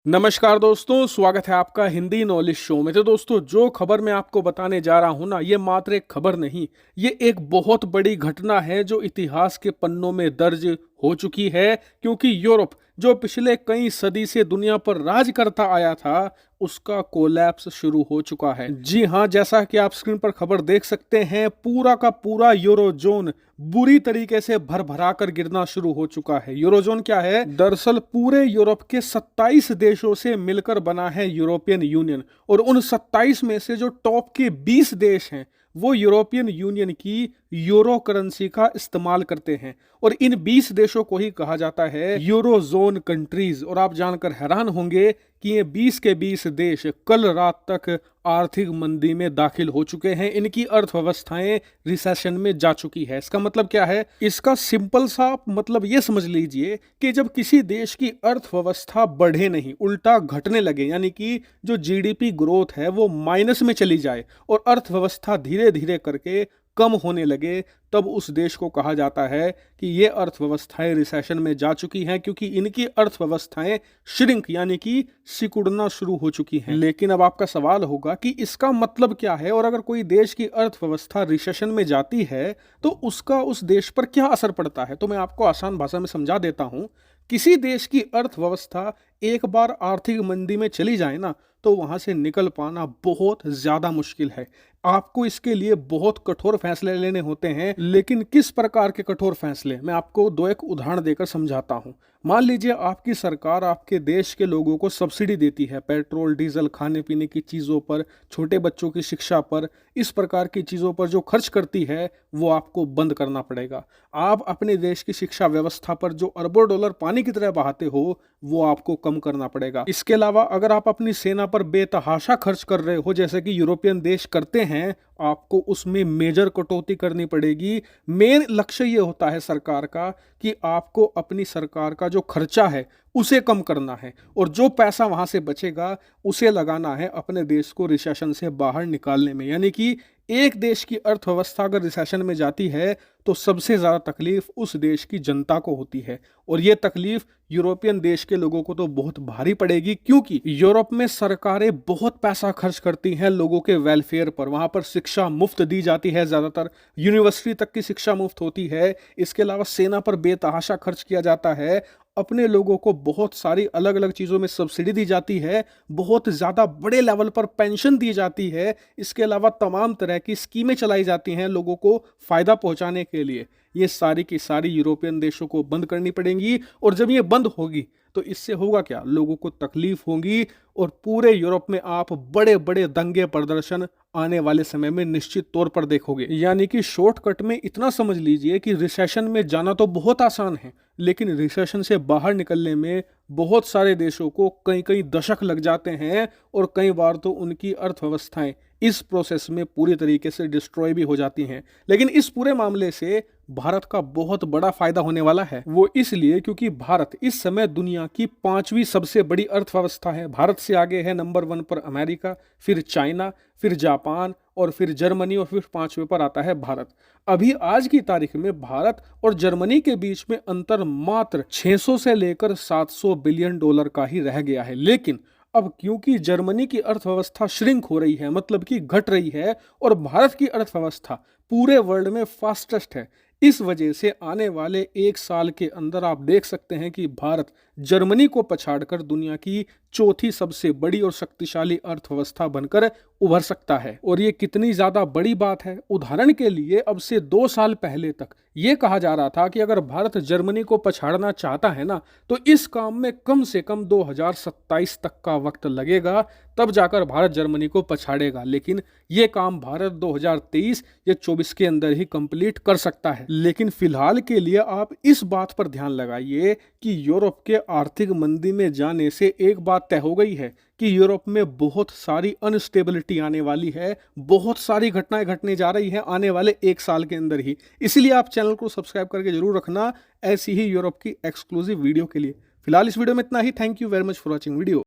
नमस्कार दोस्तों, स्वागत है आपका हिंदी नॉलेज शो में। तो दोस्तों, जो खबर मैं आपको बताने जा रहा हूं ना, ये मात्र एक खबर नहीं, ये एक बहुत बड़ी घटना है जो इतिहास के पन्नों में दर्ज हो चुकी है। क्योंकि यूरोप जो पिछले कई सदी से दुनिया पर राज करता आया था, उसका कोलैप्स शुरू हो चुका है। जी हाँ, जैसा कि आप स्क्रीन पर खबर देख सकते हैं, पूरा का पूरा यूरोजोन बुरी तरीके से भरभरा कर गिरना शुरू हो चुका है। यूरोजोन क्या है? दरअसल पूरे यूरोप के 27 देशों से मिलकर बना है यूरोपियन यूनियन, और उन 27 में से जो टॉप के 20 देश हैं वो यूरोपियन यूनियन की यूरो करेंसी का इस्तेमाल करते हैं, और इन 20 देशों को ही कहा जाता है यूरोजोन कंट्रीज। और आप जानकर हैरान होंगे कि ये 20 के 20 देश कल रात तक आर्थिक मंदी में दाखिल हो चुके हैं। इनकी अर्थव्यवस्थाएं रिसेशन में जा चुकी है। इसका मतलब क्या है? इसका सिंपल सा मतलब ये समझ लीजिए कि जब किसी देश की अर्थव्यवस्था बढ़े नहीं, उल्टा घटने लगे, यानी कि जो जीडीपी ग्रोथ है वो माइनस में चली जाए और अर्थव्यवस्था धीरे धीरे करके कम होने लगे, तब उस देश को कहा जाता है कि ये अर्थव्यवस्थाएं रिसेशन में जा चुकी हैं, क्योंकि इनकी अर्थव्यवस्थाएं श्रिंक यानी कि सिकुड़ना शुरू हो चुकी हैं। लेकिन अब आपका सवाल होगा कि इसका मतलब क्या है, और अगर कोई देश की अर्थव्यवस्था रिसेशन में जाती है तो उसका उस देश पर क्या असर पड़ता है? तो मैं आपको आसान भाषा में समझा देता हूं। किसी देश की अर्थव्यवस्था एक बार आर्थिक मंदी में चली जाए ना, तो वहां से निकल पाना बहुत ज्यादा मुश्किल है। आपको इसके लिए बहुत कठोर फैसले लेने होते हैं। लेकिन किस प्रकार के कठोर फैसले, मैं आपको दो एक उदाहरण देकर समझाता हूं। मान लीजिए आपकी सरकार आपके देश के लोगों को सब्सिडी देती है, पेट्रोल, डीजल, खाने पीने की चीज़ों पर, छोटे बच्चों की शिक्षा पर, इस प्रकार की चीज़ों पर जो खर्च करती है वो आपको बंद करना पड़ेगा। आप अपने देश की शिक्षा व्यवस्था पर जो अरबों डॉलर पानी की तरह बहाते हो वो आपको कम करना पड़ेगा। इसके अलावा अगर आप अपनी सेना पर बेतहाशा खर्च कर रहे हो, जैसे कि यूरोपियन देश करते हैं, आपको उसमें मेजर कटौती करनी पड़ेगी। मेन लक्ष्य ये होता है सरकार का कि आपको अपनी सरकार का जो खर्चा है उसे कम करना है, और जो पैसा वहां से बचेगा उसे लगाना है अपने देश को रिसेशन से बाहर निकालने में। यानी कि एक देश की अर्थव्यवस्था अगर रिसेशन में जाती है तो सबसे ज्यादा तकलीफ उस देश की जनता को होती है, और ये तकलीफ यूरोपियन देश के लोगों को तो बहुत भारी पड़ेगी, क्योंकि यूरोप में सरकारें बहुत पैसा खर्च करती हैं लोगों के वेलफेयर पर। वहां पर शिक्षा मुफ्त दी जाती है, ज्यादातर यूनिवर्सिटी तक की शिक्षा मुफ्त होती है। इसके अलावा सेना पर बेतहाशा खर्च किया जाता है, अपने लोगों को बहुत सारी अलग अलग चीज़ों में सब्सिडी दी जाती है, बहुत ज़्यादा बड़े लेवल पर पेंशन दी जाती है। इसके अलावा तमाम तरह की स्कीमें चलाई जाती हैं लोगों को फ़ायदा पहुंचाने के लिए। ये सारी की सारी यूरोपियन देशों को बंद करनी पड़ेंगी, और जब ये बंद होगी तो इससे होगा क्या? लोगों को तकलीफ होगी, और पूरे यूरोप में आप बड़े बड़े दंगे प्रदर्शन आने वाले समय में निश्चित तौर पर देखोगे। यानी कि शॉर्टकट में इतना समझ लीजिए कि रिसेशन में जाना तो बहुत आसान है, लेकिन रिसेशन से बाहर निकलने में बहुत सारे देशों को कई कई दशक लग जाते हैं, और कई बार तो उनकी अर्थव्यवस्थाएं इस प्रोसेस में पूरी तरीके से डिस्ट्रॉय भी हो जाती हैं। लेकिन इस पूरे मामले से भारत का बहुत बड़ा फायदा होने वाला है। वो इसलिए क्योंकि भारत इस समय दुनिया की 5वीं सबसे बड़ी अर्थव्यवस्था है। भारत से आगे है नंबर 1 पर अमेरिका, फिर चाइना, फिर जापान, और फिर जर्मनी, और फिर 5वें पर आता है भारत। अभी आज की तारीख में भारत और जर्मनी के बीच में अंतर मात्र 600 से लेकर 700 बिलियन डॉलर का ही रह गया है। लेकिन अब क्योंकि जर्मनी की अर्थव्यवस्था श्रिंक हो रही है, मतलब कि घट रही है, और भारत की अर्थव्यवस्था पूरे वर्ल्ड में फास्टेस्ट है, इस वजह से आने वाले 1 साल के अंदर आप देख सकते हैं कि भारत जर्मनी को पछाड़कर दुनिया की चौथी सबसे बड़ी और शक्तिशाली अर्थव्यवस्था बनकर उभर सकता है। और ये कितनी ज्यादा बड़ी बात है, उदाहरण के लिए अब से 2 साल पहले तक ये कहा जा रहा था कि अगर भारत जर्मनी को पछाड़ना चाहता है ना, तो इस काम में कम से कम 2027 तक का वक्त लगेगा, तब जाकर भारत जर्मनी को पछाड़ेगा। लेकिन ये काम भारत 2023 या 24 के अंदर ही कंप्लीट कर सकता है। लेकिन फिलहाल के लिए आप इस बात पर ध्यान लगाइए कि यूरोप के आर्थिक मंदी में जाने से एक बात तय हो गई है कि यूरोप में बहुत सारी अनस्टेबिलिटी आने वाली है, बहुत सारी घटनाएं घटने जा रही हैं आने वाले 1 साल के अंदर ही। इसलिए आप चैनल को सब्सक्राइब करके जरूर रखना ऐसी ही यूरोप की एक्सक्लूसिव वीडियो के लिए। फिलहाल इस वीडियो में इतना ही। Thank you very much for watching video.